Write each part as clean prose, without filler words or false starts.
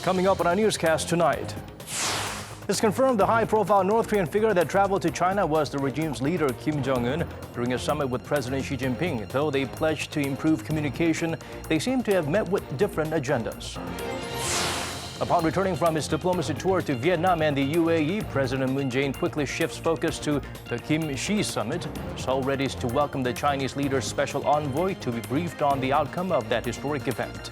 Coming up on our newscast tonight. It's confirmed the high-profile North Korean figure that traveled to China was the regime's leader, Kim Jong-un, during a summit with President Xi Jinping. Though they pledged to improve communication, they seem to have met with different agendas. Upon returning from his diplomacy tour to Vietnam and the UAE, President Moon Jae-in quickly shifts focus to the Kim-Xi summit. Seoul readies to welcome the Chinese leader's special envoy to be briefed on the outcome of that historic event.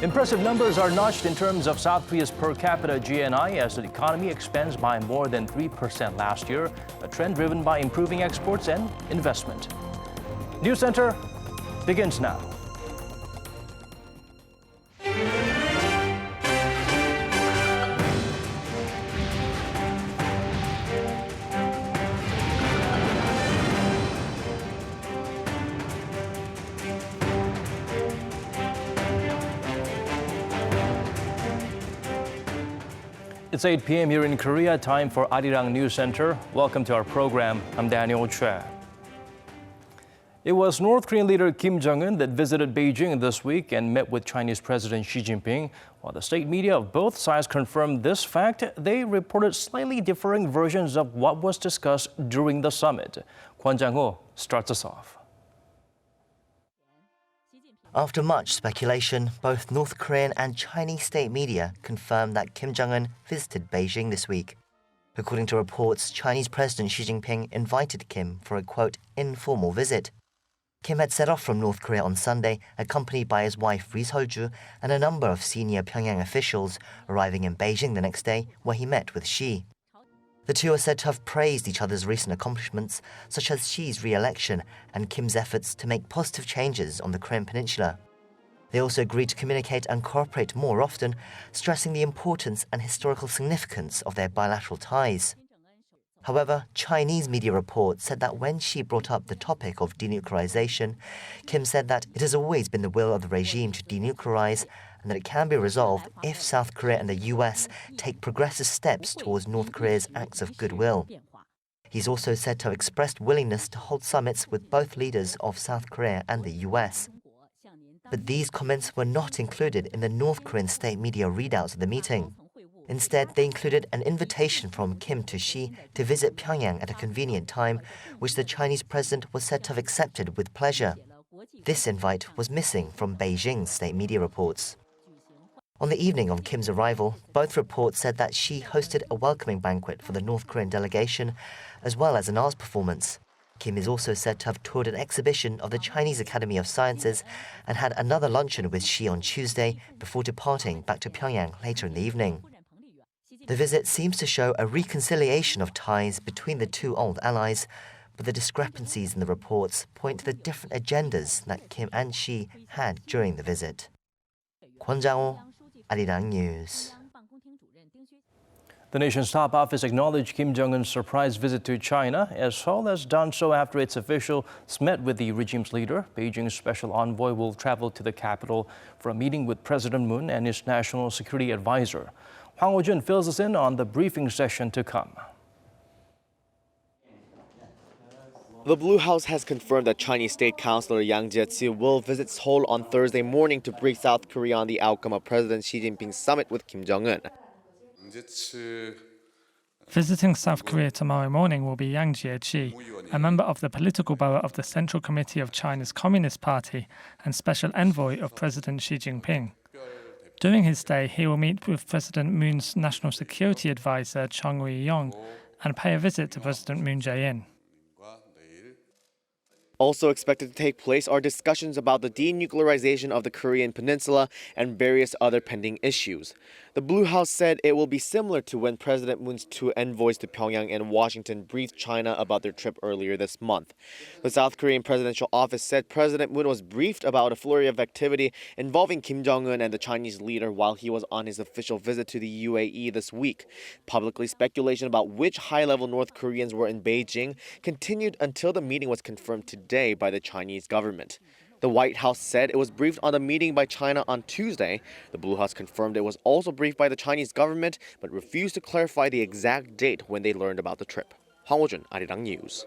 Impressive numbers are notched in terms of South Korea's per capita GNI as the economy expands by more than 3% last year, a trend driven by improving exports and investment. News Center begins now. It's 8 p.m. here in Korea, time for Arirang News Center. Welcome to our program. I'm Daniel Choi. It was North Korean leader Kim Jong-un that visited Beijing this week and met with Chinese President Xi Jinping. While the state media of both sides confirmed this fact, they reported slightly differing versions of what was discussed during the summit. Kwon Jang-ho starts us off. After much speculation, both North Korean and Chinese state media confirmed that Kim Jong-un visited Beijing this week. According to reports, Chinese President Xi Jinping invited Kim for a, quote, informal visit. Kim had set off from North Korea on Sunday, accompanied by his wife Ri Sol-ju and a number of senior Pyongyang officials, arriving in Beijing the next day, where he met with Xi. The two are said to have praised each other's recent accomplishments, such as Xi's re-election and Kim's efforts to make positive changes on the Korean peninsula. They also agreed to communicate and cooperate more often, stressing the importance and historical significance of their bilateral ties. However, Chinese media reports said that when Xi brought up the topic of denuclearization, Kim said that it has always been the will of the regime to denuclearize and that it can be resolved if South Korea and the U.S. take progressive steps towards North Korea's acts of goodwill. He's also said to have expressed willingness to hold summits with both leaders of South Korea and the U.S. But these comments were not included in the North Korean state media readouts of the meeting. Instead, they included an invitation from Kim to Xi to visit Pyongyang at a convenient time, which the Chinese president was said to have accepted with pleasure. This invite was missing from Beijing's state media reports. On the evening of Kim's arrival, both reports said that Xi hosted a welcoming banquet for the North Korean delegation, as well as an arts performance. Kim is also said to have toured an exhibition of the Chinese Academy of Sciences and had another luncheon with Xi on Tuesday before departing back to Pyongyang later in the evening. The visit seems to show a reconciliation of ties between the two old allies, but the discrepancies in the reports point to the different agendas that Kim and Xi had during the visit. Kwon Jang-ho, Arirang News. The nation's top office acknowledged Kim Jong-un's surprise visit to China, as Seoul has done so after its officials met with the regime's leader. Beijing's special envoy will travel to the capital for a meeting with President Moon and his national security advisor. Hwang Ho-jun fills us in on the briefing session to come. The Blue House has confirmed that Chinese State Councilor Yang Jie-chi will visit Seoul on Thursday morning to brief South Korea on the outcome of President Xi Jinping's summit with Kim Jong-un. Visiting South Korea tomorrow morning will be Yang Jie-chi, a member of the political borough of the Central Committee of China's Communist Party and special envoy of President Xi Jinping. During his stay, he will meet with President Moon's National Security Advisor Chung Eui-yong and pay a visit to President Moon Jae-in. Also expected to take place are discussions about the denuclearization of the Korean peninsula and various other pending issues. The Blue House said it will be similar to when President Moon's two envoys to Pyongyang and Washington briefed China about their trip earlier this month. The South Korean presidential office said President Moon was briefed about a flurry of activity involving Kim Jong-un and the Chinese leader while he was on his official visit to the UAE this week. Publicly, speculation about which high-level North Koreans were in Beijing continued until the meeting was confirmed today by the Chinese government. The White House said it was briefed on the meeting by China on Tuesday. The Blue House confirmed it was also briefed by the Chinese government, but refused to clarify the exact date when they learned about the trip. Hwang Ho-jun, Arirang News.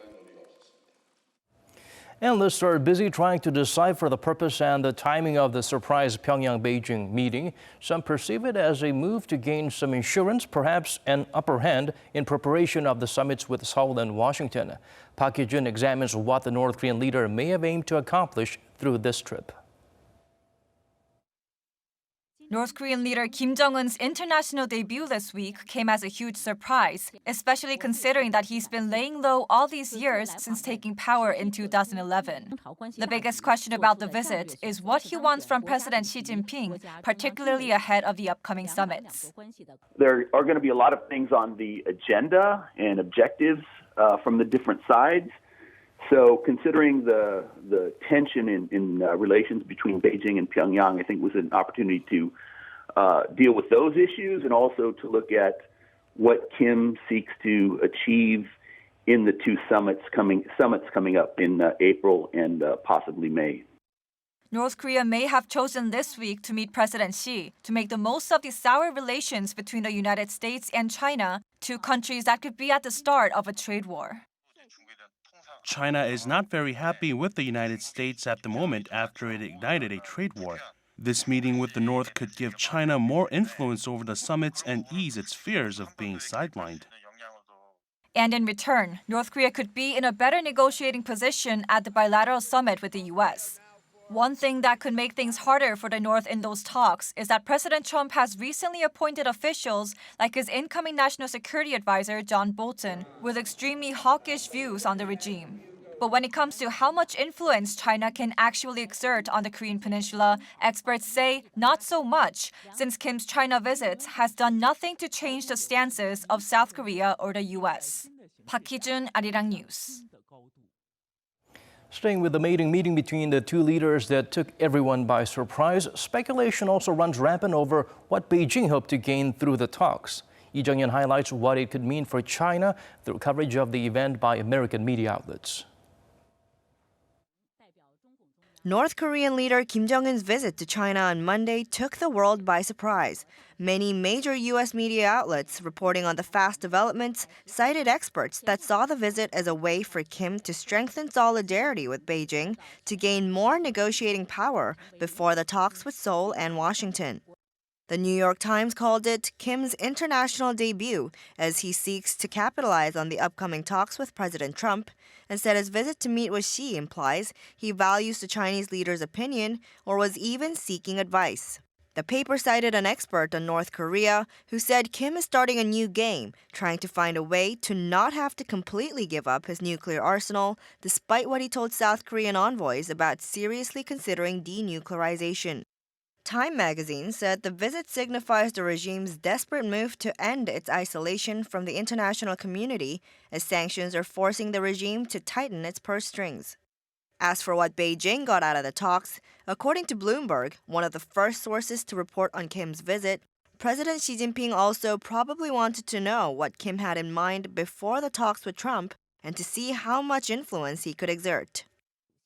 Analysts are busy trying to decipher the purpose and the timing of the surprise Pyongyang-Beijing meeting. Some perceive it as a move to gain some insurance, perhaps an upper hand, in preparation of the summits with Seoul and Washington. Park Hee-jun examines what the North Korean leader may have aimed to accomplish through this trip. North Korean leader Kim Jong-un's international debut this week came as a huge surprise, especially considering that he's been laying low all these years since taking power in 2011. The biggest question about the visit is what he wants from President Xi Jinping, particularly ahead of the upcoming summits. There are going to be a lot of things on the agenda and objectives from the different sides. So considering the tension in relations between Beijing and Pyongyang, I think was an opportunity to deal with those issues and also to look at what Kim seeks to achieve in the two summits coming up in April and possibly May. North Korea may have chosen this week to meet President Xi to make the most of the sour relations between the United States and China, two countries that could be at the start of a trade war. China is not very happy with the United States at the moment after it ignited a trade war. This meeting with the North could give China more influence over the summits and ease its fears of being sidelined. And in return, North Korea could be in a better negotiating position at the bilateral summit with the U.S. One thing that could make things harder for the North in those talks is that President Trump has recently appointed officials like his incoming National Security Advisor, John Bolton, with extremely hawkish views on the regime. But when it comes to how much influence China can actually exert on the Korean peninsula, experts say not so much, since Kim's China visits has done nothing to change the stances of South Korea or the U.S. Park Hee-jun, Arirang News. Staying with the meeting between the two leaders that took everyone by surprise, speculation also runs rampant over what Beijing hoped to gain through the talks. Lee Jung-yeon highlights what it could mean for China through coverage of the event by American media outlets. North Korean leader Kim Jong-un's visit to China on Monday took the world by surprise. Many major U.S. media outlets reporting on the fast developments cited experts that saw the visit as a way for Kim to strengthen solidarity with Beijing to gain more negotiating power before the talks with Seoul and Washington. The New York Times called it Kim's international debut as he seeks to capitalize on the upcoming talks with President Trump, and said his visit to meet with Xi implies he values the Chinese leader's opinion or was even seeking advice. The paper cited an expert on North Korea who said Kim is starting a new game, trying to find a way to not have to completely give up his nuclear arsenal, despite what he told South Korean envoys about seriously considering denuclearization. Time magazine said the visit signifies the regime's desperate move to end its isolation from the international community as sanctions are forcing the regime to tighten its purse strings. As for what Beijing got out of the talks, according to Bloomberg, one of the first sources to report on Kim's visit, President Xi Jinping also probably wanted to know what Kim had in mind before the talks with Trump and to see how much influence he could exert.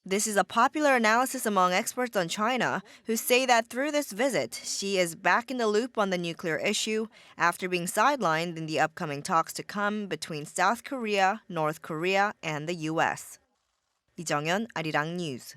This is a popular analysis among experts on China who say that through this visit, Xi is back in the loop on the nuclear issue after being sidelined in the upcoming talks to come between South Korea, North Korea, and the U.S. Lee Jung-yeon, Arirang News.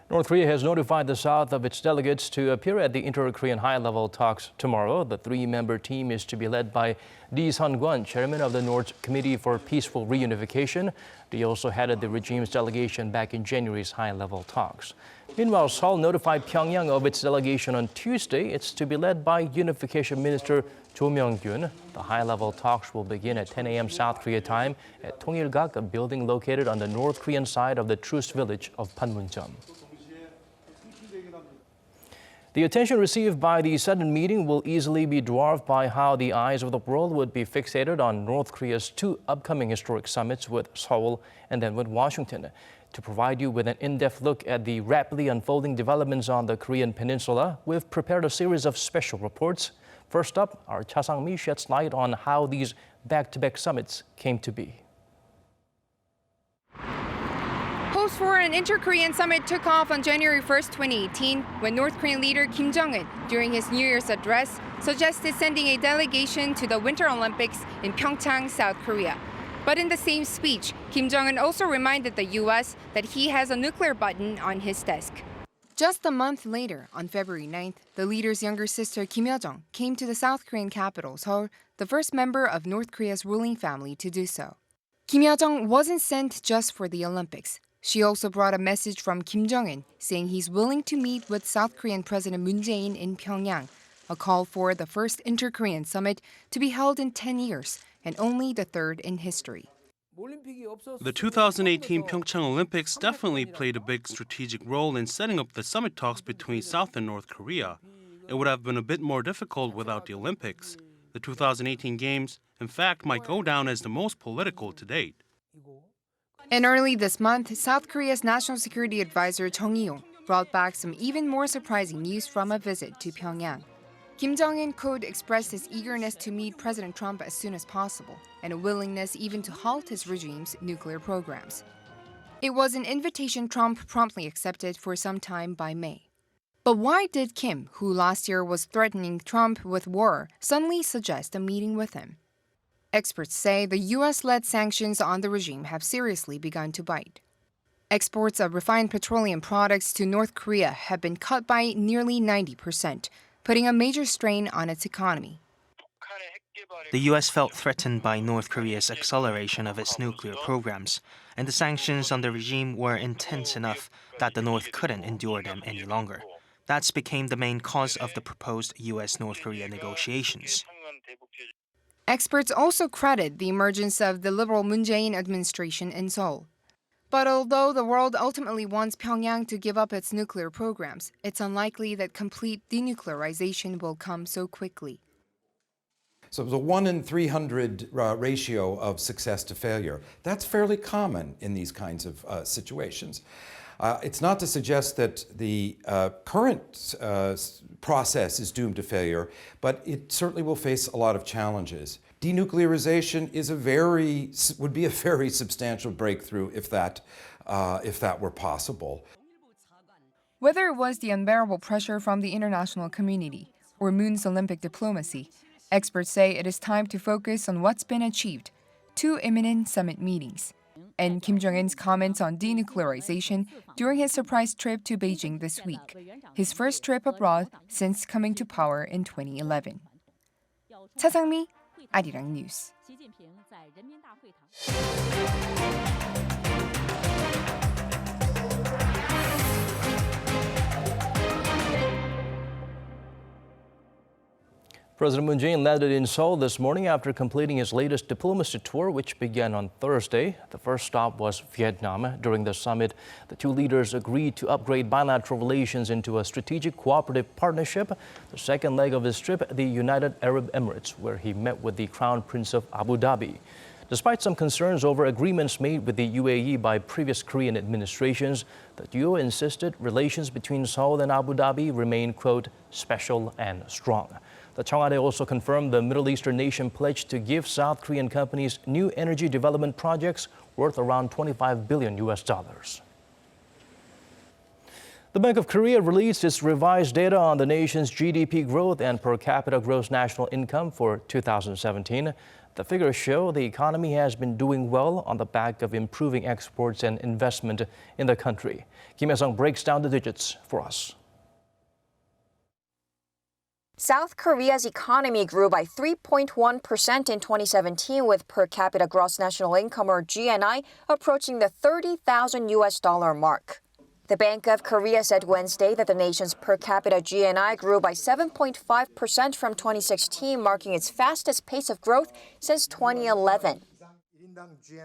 North Korea has notified the South of its delegates to appear at the InterKorean high-level talks tomorrow. The three-member team is to be led by Jongun, chairman of the North's Committee for Peaceful Reunification. He also headed the regime's delegation back in January's high-level talks. Meanwhile, Seoul notified Pyongyang of its delegation on Tuesday. It's to be led by Unification Minister Jo Myung-kyun. The high-level talks will begin at 10 a.m. South Korea time at Tongil-gak, a building located on the North Korean side of the Truce village of Panmunjom. The attention received by the sudden meeting will easily be dwarfed by how the eyes of the world would be fixated on North Korea's two upcoming historic summits with Seoul and then with Washington. To provide you with an in-depth look at the rapidly unfolding developments on the Korean peninsula, we've prepared a series of special reports. First up, our Cha Sang-mi sheds light on how these back-to-back summits came to be. Host Hopes for an InterKorean summit took off on January 1st, 2018, when North Korean leader Kim Jong-un, during his New Year's address, suggested sending a delegation to the Winter Olympics in Pyeongchang, South Korea. But in the same speech, Kim Jong-un also reminded the U.S. that he has a nuclear button on his desk. Just a month later, on February 9th, the leader's younger sister Kim Yo-jong came to the South Korean capital, Seoul, the first member of North Korea's ruling family to do so. Kim Yo-jong wasn't sent just for the Olympics. She also brought a message from Kim Jong-un saying he's willing to meet with South Korean President Moon Jae-in in Pyongyang, a call for the first InterKorean summit to be held in 10 years and only the third in history. The 2018 Pyeongchang Olympics definitely played a big strategic role in setting up the summit talks between South and North Korea. It would have been a bit more difficult without the Olympics. The 2018 Games, in fact, might go down as the most political to date. And early this month, South Korea's National Security Advisor Chung Eui-yong brought back some even more surprising news from a visit to Pyongyang. Kim Jong-un could express his eagerness to meet President Trump as soon as possible, and a willingness even to halt his regime's nuclear programs. It was an invitation Trump promptly accepted for some time by May. But why did Kim, who last year was threatening Trump with war, suddenly suggest a meeting with him? Experts say the U.S.-led sanctions on the regime have seriously begun to bite. Exports of refined petroleum products to North Korea have been cut by nearly 90%, putting a major strain on its economy. The U.S. felt threatened by North Korea's acceleration of its nuclear programs, and the sanctions on the regime were intense enough that the North couldn't endure them any longer. That became the main cause of the proposed U.S.-North Korea negotiations. Experts also credit the emergence of the liberal Moon Jae-in administration in Seoul. But although the world ultimately wants Pyongyang to give up its nuclear programs, it's unlikely that complete denuclearization will come so quickly. So it was a 1 in 300 ratio of success to failure. That's fairly common in these kinds of situations. It's not to suggest that the current process is doomed to failure, but it certainly will face a lot of challenges. Denuclearization would be a very substantial breakthrough if that were possible. Whether it was the unbearable pressure from the international community or Moon's Olympic diplomacy, experts say it is time to focus on what's been achieved: 2 imminent summit meetings, and Kim Jong-un's comments on denuclearization during his surprise trip to Beijing this week, his first trip abroad since coming to power in 2011. Cha Sang-mi, Arirang News. President Moon Jae-in landed in Seoul this morning after completing his latest diplomacy tour, which began on Thursday. The first stop was Vietnam. During the summit, the two leaders agreed to upgrade bilateral relations into a strategic cooperative partnership. The second leg of his trip, the United Arab Emirates, where he met with the Crown Prince of Abu Dhabi. Despite some concerns over agreements made with the UAE by previous Korean administrations, the duo insisted relations between Seoul and Abu Dhabi remain, quote, special and strong. The Cheongwade also confirmed the Middle Eastern nation pledged to give South Korean companies new energy development projects worth around $25 billion. The Bank of Korea released its revised data on the nation's GDP growth and per capita gross national income for 2017. The figures show the economy has been doing well on the back of improving exports and investment in the country. Kim Hye-sung breaks down the digits for us. South Korea's economy grew by 3.1% in 2017, with per capita gross national income, or GNI, approaching the $30,000 mark. The Bank of Korea said Wednesday that the nation's per capita GNI grew by 7.5% from 2016, marking its fastest pace of growth since 2011.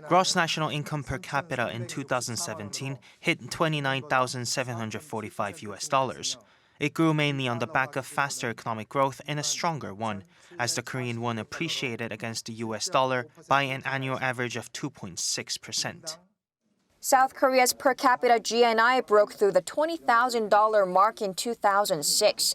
Gross national income per capita in 2017 hit $29,745. It grew mainly on the back of faster economic growth and a stronger won, as the Korean won appreciated against the U.S. dollar by an annual average of 2.6%. South Korea's per capita GNI broke through the $20,000 mark in 2006.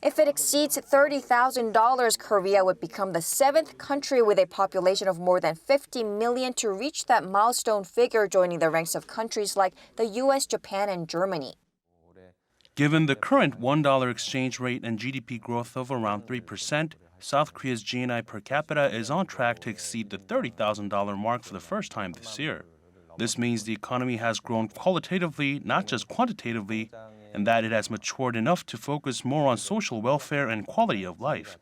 If it exceeds $30,000, Korea would become the 7th country with a population of more than 50 million to reach that milestone figure, joining the ranks of countries like the U.S., Japan, and Germany. Given the current $1 exchange rate and GDP growth of around 3%, South Korea's GNI per capita is on track to exceed the $30,000 mark for the first time this year. This means the economy has grown qualitatively, not just quantitatively, and that it has matured enough to focus more on social welfare and quality of life.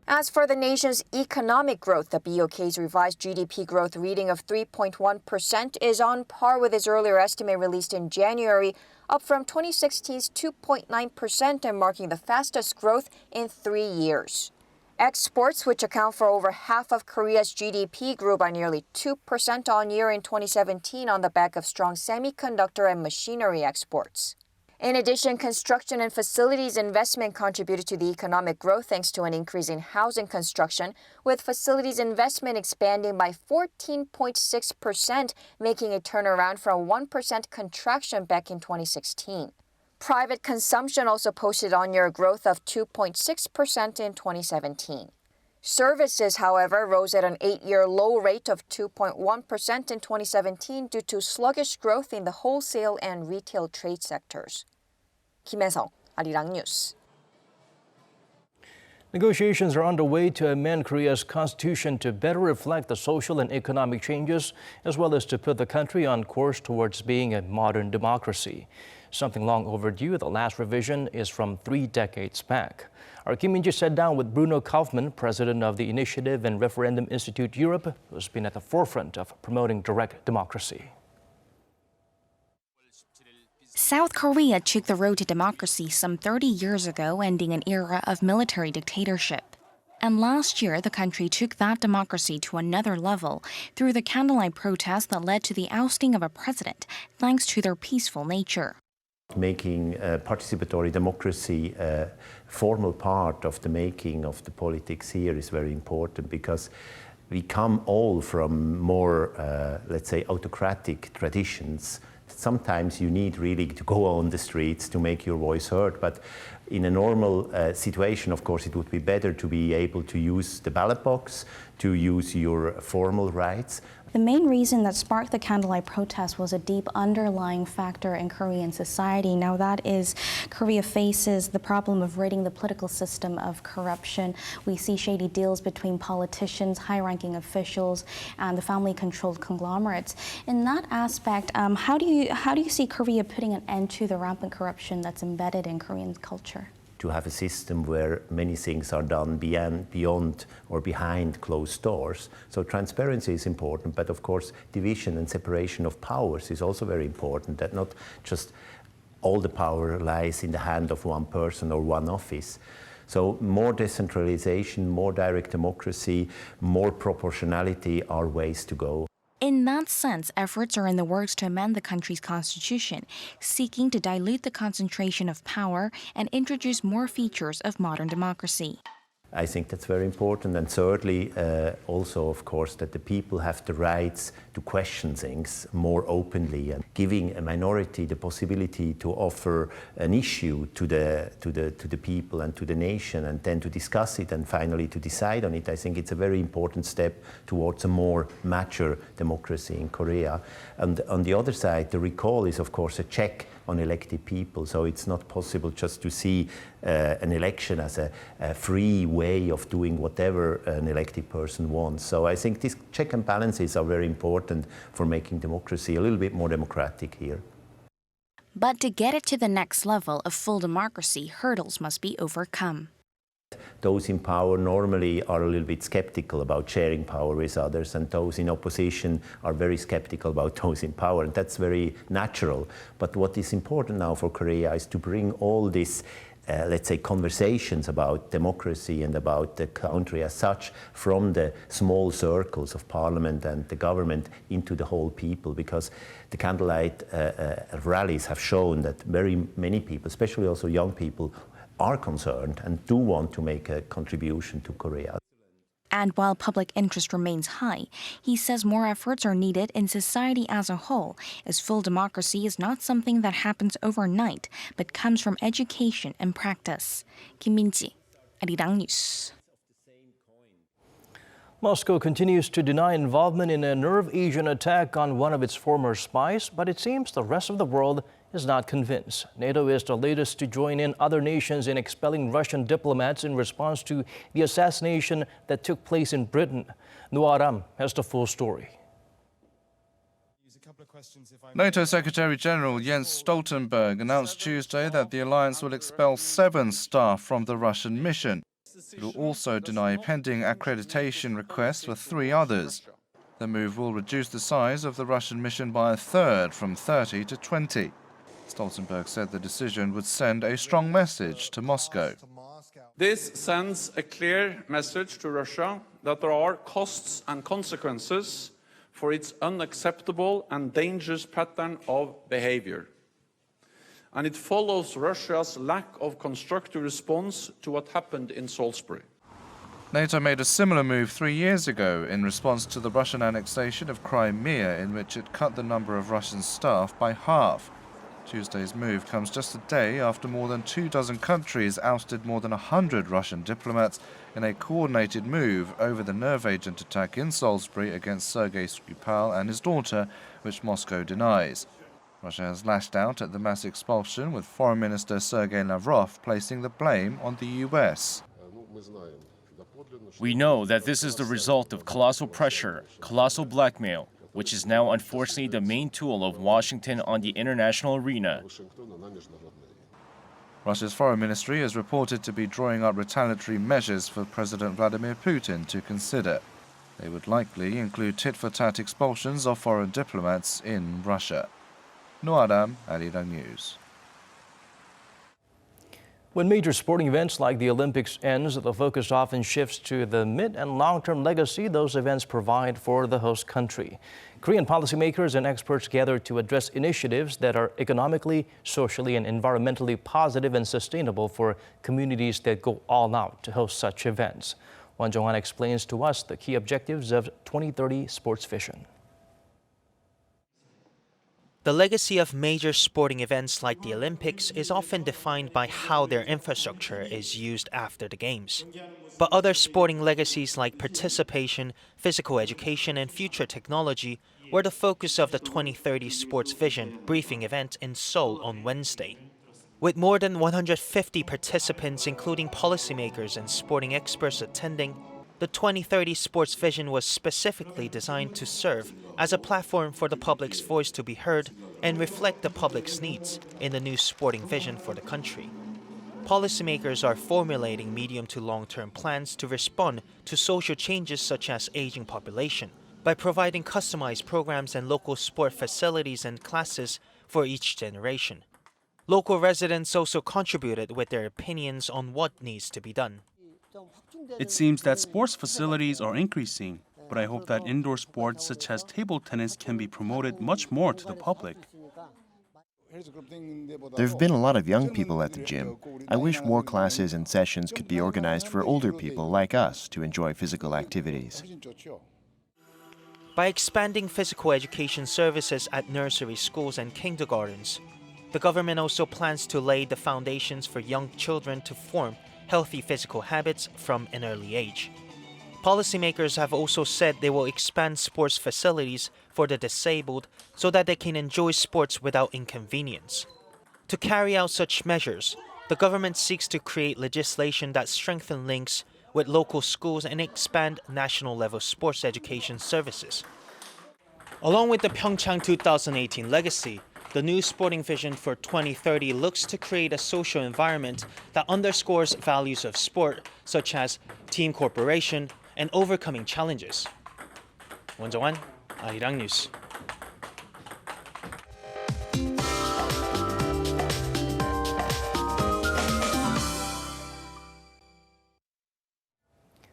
As for the nation's economic growth, the BOK's revised GDP growth reading of 3.1% is on par with its earlier estimate released in January, up from 2016's 2.9% and marking the fastest growth in 3 years. Exports, which account for over half of Korea's GDP, grew by nearly 2% on year in 2017 on the back of strong semiconductor and machinery exports. In addition, construction and facilities investment contributed to the economic growth thanks to an increase in housing construction, with facilities investment expanding by 14.6%, making a turnaround from 1% contraction back in 2016. Private consumption also posted on-year growth of 2.6% in 2017. Services, however, rose at an 8-year low rate of 2.1% in 2017 due to sluggish growth in the wholesale and retail trade sectors. Kim Jong-un, Arirang News. Negotiations are underway to amend Korea's constitution to better reflect the social and economic changes, as well as to put the country on course towards being a modern democracy. Something long overdue, the last revision is from 3 decades back. Our Kim Min-ji sat down with Bruno Kaufmann, president of the Initiative and Referendum Institute Europe, who's been at the forefront of promoting direct democracy. South Korea took the road to democracy some 30 years ago, ending an era of military dictatorship. And last year, the country took that democracy to another level through the candlelight protests that led to the ousting of a president, thanks to their peaceful nature. Making participatory democracy a formal part of the making of the politics here is very important, because we come all from more, let's say, autocratic traditions. Sometimes you need really to go on the streets to make your voice heard, but in a normal situation, of course, it would be better to be able to use the ballot box, to use your formal rights. The main reason that sparked the candlelight protest was a deep underlying factor in Korean society. Now that is, Korea faces the problem of ridding the political system of corruption. We see shady deals between politicians, high-ranking officials, and the family-controlled conglomerates. In that aspect, how do you see Korea putting an end to the rampant corruption that's embedded in Korean culture? To have a system where many things are done beyond or behind closed doors. So transparency is important, but of course division and separation of powers is also very important, that not just all the power lies in the hand of one person or one office. So more decentralization, more direct democracy, more proportionality are ways to go. In that sense, efforts are in the works to amend the country's constitution, seeking to dilute the concentration of power and introduce more features of modern democracy. I think that's very important, and thirdly, also, of course, that the people have the rights to question things more openly, and giving a minority the possibility to offer an issue to the people and to the nation, and then to discuss it and finally to decide on it. I think it's a very important step towards a more mature democracy in Korea. And on the other side, the recall is, of course, a check on elected people. So it's not possible just to see an election as a free way of doing whatever an elected person wants. So I think these check and balances are very important for making democracy a little bit more democratic here. But to get it to the next level of full democracy, hurdles must be overcome. Those in power normally are a little bit skeptical about sharing power with others, and those in opposition are very skeptical about those in power, and that's very natural. But what is important now for Korea is to bring all this, let's say, conversations about democracy and about the country as such from the small circles of parliament and the government into the whole people, because the candlelight rallies have shown that very many people, especially also young people, are concerned and do want to make a contribution to Korea. And while public interest remains high, he says more efforts are needed in society as a whole, as full democracy is not something that happens overnight, but comes from education and practice. Kim Min-ji, Arirang News. Moscow continues to deny involvement in a nerve agent attack on one of its former spies, but it seems the rest of the world is not convinced. NATO is the latest to join in other nations in expelling Russian diplomats in response to the assassination that took place in Britain. Arirang has the full story. NATO Secretary-General Jens Stoltenberg announced Tuesday that the alliance will expel 7 staff from the Russian mission. It will also deny pending accreditation requests for 3 others. The move will reduce the size of the Russian mission by a third, from 30 to 20. Stoltenberg said the decision would send a strong message to Moscow. This sends a clear message to Russia that there are costs and consequences for its unacceptable and dangerous pattern of behavior. And it follows Russia's lack of constructive response to what happened in Salisbury. NATO made a similar move 3 years ago in response to the Russian annexation of Crimea, in which it cut the number of Russian staff by half. Tuesday's move comes just a day after more than 24 countries ousted more than 100 Russian diplomats in a coordinated move over the nerve agent attack in Salisbury against Sergei Skripal and his daughter, which Moscow denies. Russia has lashed out at the mass expulsion, with Foreign Minister Sergei Lavrov placing the blame on the U.S. We know that this is the result of colossal pressure, colossal blackmail, which is now unfortunately the main tool of Washington on the international arena. Russia's foreign ministry is reported to be drawing up retaliatory measures for President Vladimir Putin to consider. They would likely include tit-for-tat expulsions of foreign diplomats in Russia. Arirang, Arirang News. When major sporting events like the Olympics ends, the focus often shifts to the mid- and long-term legacy those events provide for the host country. Korean policymakers and experts gather to address initiatives that are economically, socially, and environmentally positive and sustainable for communities that go all out to host such events. Jongun explains to us the key objectives of 2030 Sports Vision. The legacy of major sporting events like the Olympics is often defined by how their infrastructure is used after the Games. But other sporting legacies like participation, physical education, and future technology were the focus of the 2030 Sports Vision briefing event in Seoul on Wednesday. With more than 150 participants, including policymakers and sporting experts attending, the 2030 Sports Vision was specifically designed to serve as a platform for the public's voice to be heard and reflect the public's needs in the new sporting vision for the country. Policymakers are formulating medium to long-term plans to respond to social changes such as aging population by providing customized programs and local sport facilities and classes for each generation. Local residents also contributed with their opinions on what needs to be done. It seems that sports facilities are increasing, but I hope that indoor sports such as table tennis can be promoted much more to the public. There have been a lot of young people at the gym. I wish more classes and sessions could be organized for older people like us to enjoy physical activities. By expanding physical education services at nursery schools and kindergartens, the government also plans to lay the foundations for young children to form healthy physical habits from an early age. Policymakers have also said they will expand sports facilities for the disabled so that they can enjoy sports without inconvenience. To carry out such measures, the government seeks to create legislation that strengthens links with local schools and expand national-level sports education services. Along with the Pyeongchang 2018 legacy, the new sporting vision for 2030 looks to create a social environment that underscores values of sport, such as team cooperation and overcoming challenges. Jongun, Arirang News.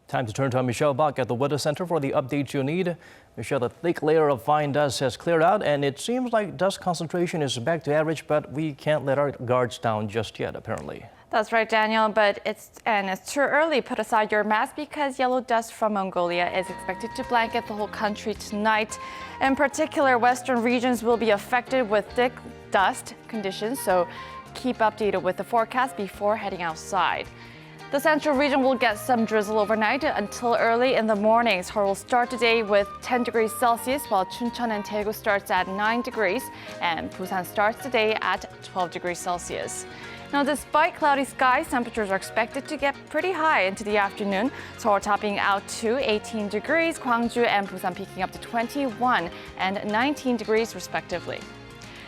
Time to turn to Michelle Bach at the Weather Center for the updates you need. Michelle, the thick layer of fine dust has cleared out, and it seems like dust concentration is back to average, but we can't let our guards down just yet, apparently. That's right, Daniel, but it's too early. Put aside your mask because yellow dust from Mongolia is expected to blanket the whole country tonight. In particular, western regions will be affected with thick dust conditions, so keep updated with the forecast before heading outside. The central region will get some drizzle overnight until early in the morning. Seoul will start today with 10 degrees Celsius, while Chuncheon and Daegu starts at 9 degrees, and Busan starts today at 12 degrees Celsius. Now, despite cloudy skies, temperatures are expected to get pretty high into the afternoon. Seoul topping out to 18 degrees, Gwangju and Busan peaking up to 21 and 19 degrees respectively.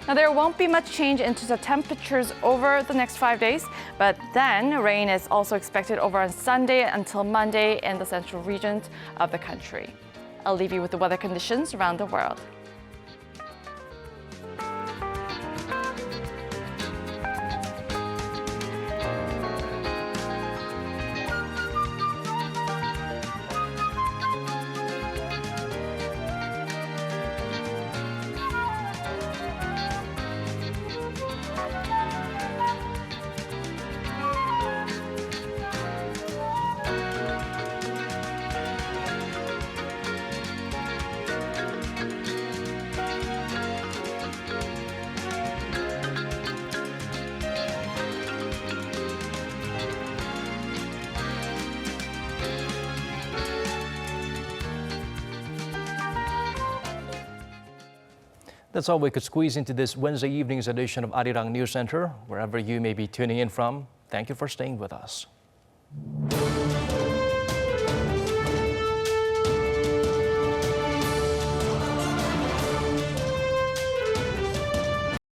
Now, there won't be much change into the temperatures over the next 5 days, but then rain is also expected over on Sunday until Monday in the central regions of the country. I'll leave you with the weather conditions around the world. That's all we could squeeze into this Wednesday evening's edition of Arirang News Center. Wherever you may be tuning in from, thank you for staying with us.